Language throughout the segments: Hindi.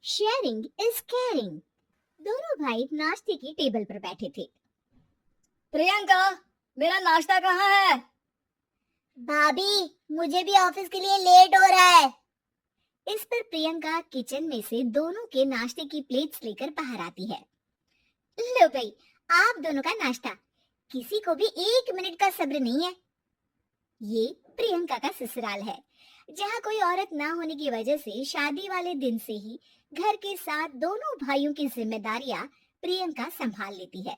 Sharing is caring. दोनों भाई नाश्ते की टेबल पर बैठे थे। प्रियंका, मेरा नाश्ता कहाँ है? भाभी, मुझे भी ऑफिस के लिए लेट हो रहा है। इस पर प्रियंका किचन में से दोनों के नाश्ते की प्लेट्स लेकर बाहर आती है। लो भाई, आप दोनों का नाश्ता। किसी को भी 1 मिनट का सब्र नहीं है। ये प्रियंका का ससुराल है, जहाँ कोई औरत ना होने की वजह से शादी वाले दिन से ही घर के साथ दोनों भाइयों की जिम्मेदारियां प्रियंका संभाल लेती है।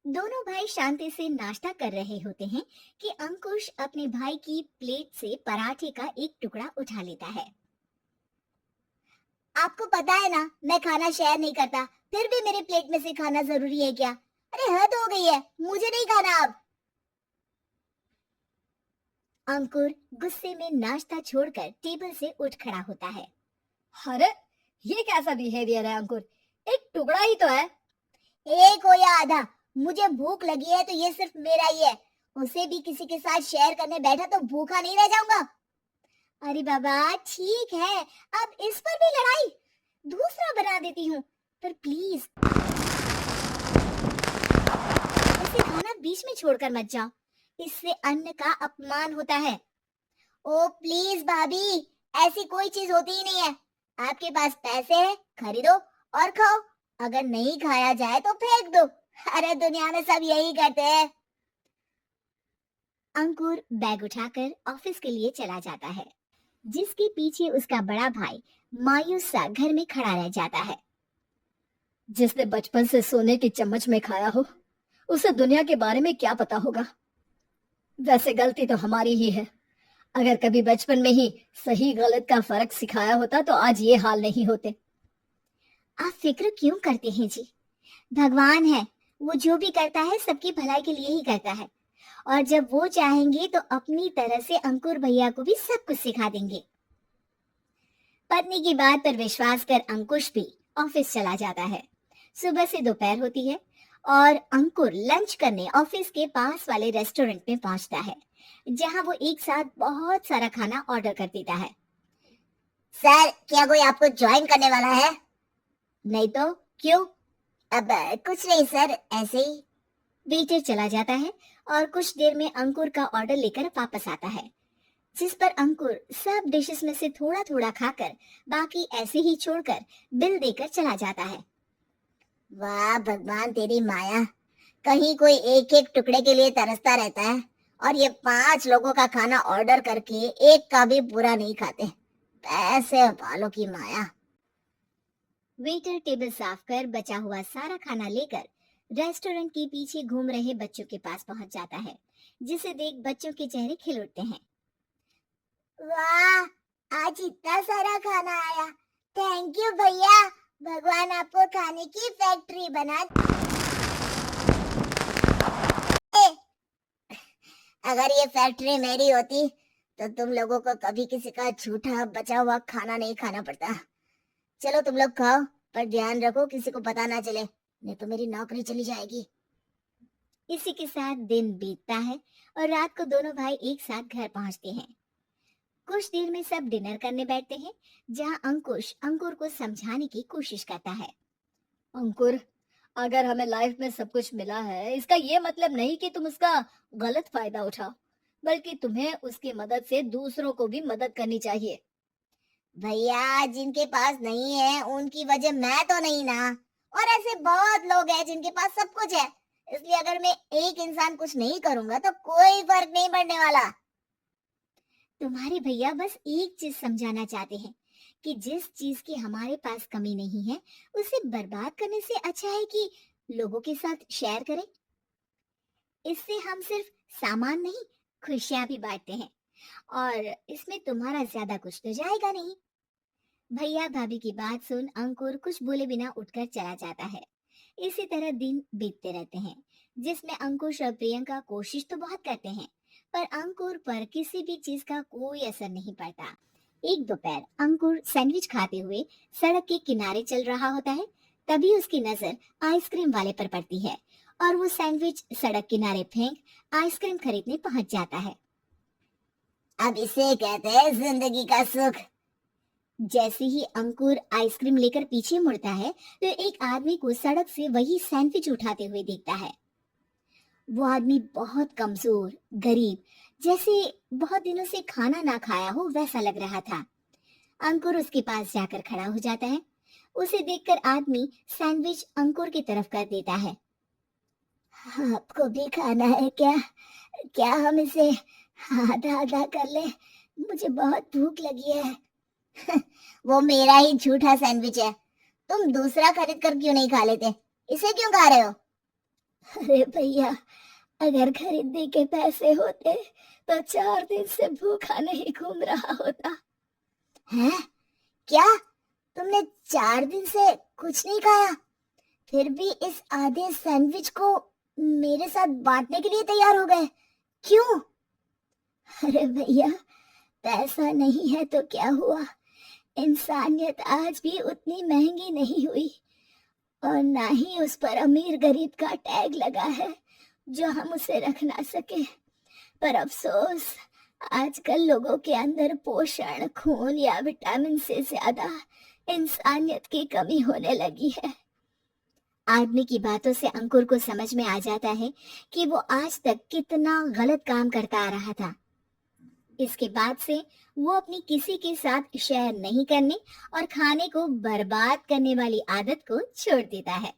दोनों भाई शांति से नाश्ता कर रहे होते हैं कि अंकुश अपने भाई की प्लेट से पराठे का एक टुकड़ा उठा लेता है। आपको पता है ना, मैं खाना शेयर नहीं करता, फिर भी मेरे प्लेट में से खाना जरूरी है क्या? अरे हद हो गई है, मुझे नहीं खाना अब। अंकुर गुस्से में नाश्ता छोड़कर टेबल से उठ खड़ा होता है। अरे, ये कैसा बिहेवियर है अंकुर? एक टुकड़ा ही तो है। एक हो या आधा, मुझे भूख लगी है तो ये सिर्फ मेरा ही है। उसे भी किसी के साथ शेयर करने बैठा तो भूखा नहीं रह जाऊंगा। अरे बाबा ठीक है, अब इस पर भी लड़ाई। दूसरा बना देती हूँ, पर प्लीज इसे खाना बीच में छोड़कर मत जाओ, इससे अन्न का अपमान होता है। ओ प्लीज भाभी, ऐसी कोई चीज होती ही नहीं है। आपके पास पैसे हैं, खरीदो और खाओ। अगर नहीं खाया जाए तो फेंक दो। अरे दुनिया में सब यही करते हैं। अंकुर बैग उठाकर ऑफिस के लिए चला जाता है, जिसके पीछे उसका बड़ा भाई मायूस सा घर में खड़ा रह जाता है। जिसने बचपन से सोने की चम्मच में खाया हो, उसे दुनिया के बारे में क्या पता होगा। वैसे गलती तो हमारी ही है। अगर कभी बचपन में ही सही गलत का फर्क सिखाया होता तो आज ये हाल नहीं होते। आप फिक्र क्यों करते हैं जी? भगवान है, वो जो भी करता है सबकी भलाई के लिए ही करता है। और जब वो चाहेंगे तो अपनी तरह से अंकुर भैया को भी सब कुछ सिखा देंगे। पत्नी की बात पर विश्वास कर अंकुश भी ऑफिस चला जाता है। सुबह से दोपहर होती है और अंकुर लंच करने ऑफिस के पास वाले रेस्टोरेंट में पहुंचता है, जहां वो एक साथ बहुत सारा खाना ऑर्डर कर देता है। सर, क्या कोई आपको ज्वाइन करने वाला है? नहीं तो क्यों? अब कुछ नहीं सर, ऐसे ही। वेटर चला जाता है और कुछ देर में अंकुर का ऑर्डर लेकर वापस आता है, जिस पर अंकुर सब डिशेस में से थोड़ा थोड़ा खाकर बाकी ऐसे ही छोड़कर बिल देकर चला जाता है। वाह भगवान तेरी माया, कहीं कोई एक एक टुकड़े के लिए तरसता रहता है और ये 5 लोगों का खाना ऑर्डर करके एक का भी पूरा नहीं खाते। पैसे वालों की माया। वेटर टेबल साफ कर बचा हुआ सारा खाना लेकर रेस्टोरेंट के पीछे घूम रहे बच्चों के पास पहुंच जाता है, जिसे देख बच्चों के चेहरे खिल उठते हैं। वाह, आज इतना सारा खाना आया। थैंक यू भैया, भगवान आपको खाने की फैक्ट्री बना दे। अगर ये फैक्ट्री मेरी होती तो तुम लोगों को कभी किसी का झूठा बचा हुआ खाना नहीं खाना पड़ता। चलो तुम लोग खाओ, पर ध्यान रखो किसी को पता ना चले, नहीं तो मेरी नौकरी चली जाएगी। इसी के साथ दिन बीतता है और रात को दोनों भाई एक साथ घर पहुंचते हैं। कुछ देर में सब डिनर करने बैठते हैं, जहां अंकुश अंकुर को समझाने की कोशिश करता है। अंकुर, अगर हमें लाइफ में सब कुछ मिला है, इसका ये मतलब नहीं कि तुम उसका गलत फायदा उठाओ, बल्कि तुम्हें उसकी मदद से दूसरों को भी मदद करनी चाहिए। भैया, जिनके पास नहीं है उनकी वजह मैं तो नहीं ना। और ऐसे बहुत लोग हैं जिनके पास सब कुछ है, इसलिए अगर मैं एक इंसान कुछ नहीं करूंगा तो कोई फर्क नहीं पड़ने वाला। तुम्हारे भैया बस एक चीज समझाना चाहते हैं कि जिस चीज की हमारे पास कमी नहीं है, उसे बर्बाद करने से अच्छा है कि लोगों के साथ शेयर करें। इससे हम सिर्फ सामान नहीं, खुशियां भी बांटते हैं, और इसमें तुम्हारा ज्यादा कुछ तो जाएगा नहीं। भैया भाभी की बात सुन अंकुर कुछ बोले बिना उठकर चला जाता है। इसी तरह दिन बीतते रहते हैं, जिसमें अंकुश और प्रियंका कोशिश तो बहुत करते हैं, पर अंकुर पर किसी भी चीज का कोई असर नहीं पड़ता। एक दोपहर अंकुर सैंडविच खाते हुए सड़क के किनारे चल रहा होता है। तभी उसकी नजर आइसक्रीम वाले पर पड़ती है और वो सैंडविच सड़क किनारे फेंक आइसक्रीम खरीदने पहुंच जाता है। अब इसे कहते हैं जिंदगी का सुख। जैसे ही अंकुर आइसक्रीम लेकर पीछे मुड़ता है तो एक आदमी को सड़क से वही सैंडविच उठाते हुए देखता है। वो आदमी बहुत कमजोर, गरीब, जैसे बहुत दिनों से खाना ना खाया हो वैसा लग रहा था। अंकुर उसके पास जाकर खड़ा हो जाता है। उसे देखकर आदमी सैंडविच अंकुर की तरफ कर देता है। आपको भी खाना है क्या? क्या हम इसे आधा आधा कर ले? मुझे बहुत भूख लगी है। वो मेरा ही झूठा सैंडविच है। तुम दूसरा खरीद कर क्यों नहीं खा लेते? इसे क्यों खा रहे हो? अरे भैया, अगर खरीदने के पैसे होते तो 4 दिन से भूखा नहीं घूम रहा होता। हैं? क्या? तुमने 4 दिन से कुछ नहीं खाया, फिर भी इस आधे सैंडविच को मेरे साथ बांटने के लिए तैयार हो गए? क्यों? अरे भैया, पैसा नहीं है तो क्या हुआ? इंसानियत आज भी उतनी महंगी नहीं हुई, और ना ही उस पर अमीर गरीब का टैग लगा है जो हम उसे रख ना सके। पर अफसोस, आजकल लोगों के अंदर पोषण, खून या विटामिन से ज्यादा इंसानियत की कमी होने लगी है। आदमी की बातों से अंकुर को समझ में आ जाता है कि वो आज तक कितना गलत काम करता आ रहा था। इसके बाद से वो अपनी किसी के साथ शेयर नहीं करने और खाने को बर्बाद करने वाली आदत को छोड़ देता है।